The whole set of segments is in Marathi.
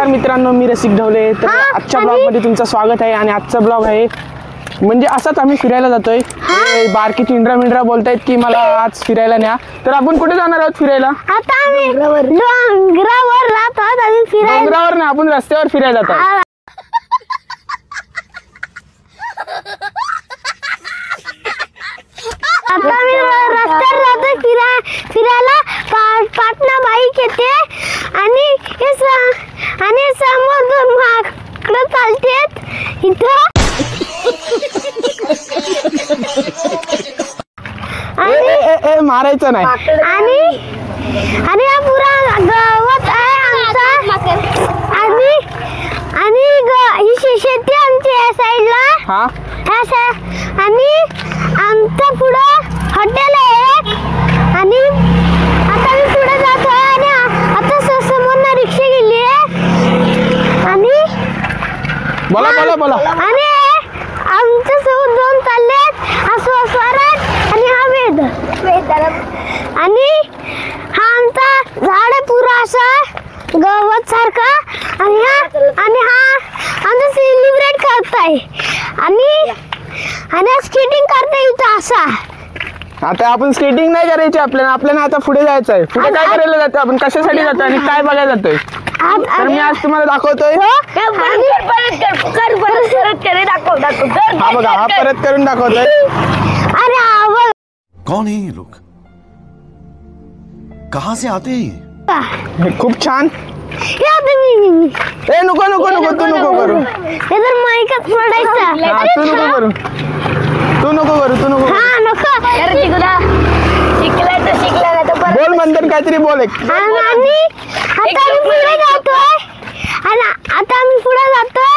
नमस्कार मित्रांनो, मी रसिक ढवले. तर आजच्या ब्लॉग मध्ये तुमचं स्वागत आहे. आणि आजचा ब्लॉग आहे म्हणजे असाच आम्ही फिरायला जातोय. बारकी चिंड्रा मिंड्रा बोलतायत की मला आज फिरायला न्या. तर आपण कुठे जाणार आहोत फिरायला? आता आम्ही डोंगरावर जात आहोत. आम्ही फिरायला डोंगरावर ना, आपण रस्त्यावर फिरायला जात आहोत. आता आम्ही रस्त्यावर जातोय फिरायला. पाटणा बाईक येते आणि समोर दोन माकडं चालतेत इथं. मारायचं नाही. आणि हा पुरा गवत आहे आमचा. आणि ही शेती आमची या साईडला. हा, आणि आमच्या पुढं हॉटेल आहे. आणि आता मी पुढे जातोय आणि आता समोर रिक्षा गेली आहे. आणि बोला बोला बोला. आणि आमच्या सोबत दोन चाललेत, हा स्वराज आणि हा वेद. आणि हा आमचा झाड आहे पुरा असा गवत सारखा. आणि हा आमचा सेलिब्रेट करताय. आणि स्केटिंग करताय इथं असा. आता आपण स्केटिंग नाही करायची. आपल्याला आता पुढे जायचं आहे. पुढे काय करायला जातो आपण, कशासाठी जातोय आणि काय बघायला जातोय? तर मी आज तुम्हाला दाखवतोय. हा बघा, हा परत करून दाखवतोय. अरे कौन है ये लोग, कहां से आते हैं? खूप छान. ए नको नको नको, तू नको करू. इधर माईकच पडायचा. तू नको करू, तू नको करू, तू नको. हा नको. बोल म्हणतात काहीतरी बोल. आणि आता आम्ही पुढे जातोय. आणि आता आम्ही पुढे जातोय.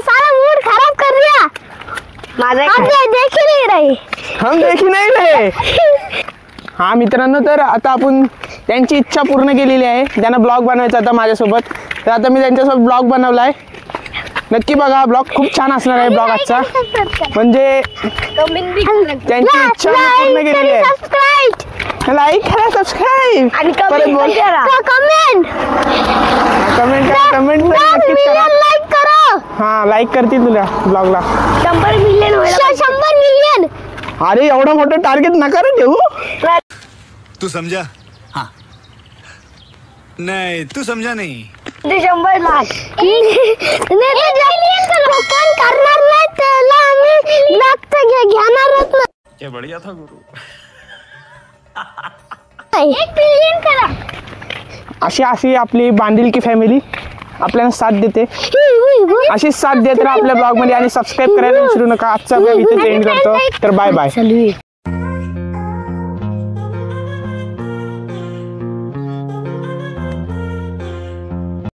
सारा मूड खराब कर दिया. देखी नाही रही, हम देखी नाही रहे. हा मित्रांनो, तर आता आपण त्यांची इच्छा पूर्ण केलेली आहे. त्यांना ब्लॉग बनवायचा होता माझ्यासोबत. तर आता मी त्यांच्यासोबत ब्लॉग बनवलाय. नक्की बघा, ब्लॉग खूप छान असणार आहे. ब्लॉग आजचा म्हणजे त्यांची इच्छा पूर्ण केलेली आहे. लाईक करा, सबस्क्राईब आणि परत बोल. कमेंट नक्कीच करा. लाईक करा. हा, लाईक करतील तुला ब्लॉगला 100 मिलियन. अरे एवढं मोठं टार्गेट नका रे ठेवू. तू समझा? हाँ. नहीं, तू समझा नहीं. 100 लाख. कोण करणार नाही त्याला आम्ही लाख घेणारच ना. क्या बढ़िया था गुरु. 1 बिलियन करा. अशी आपली बांधिलकी फॅमिली आपल्याला साथ देते. अशीच साथ देत राहा आपल्या ब्लॉग मध्ये. आणि सबस्क्राईब करायला विसरू नका. आजचा ब्लॉग इथे एंड करतो. तर बाय बाय.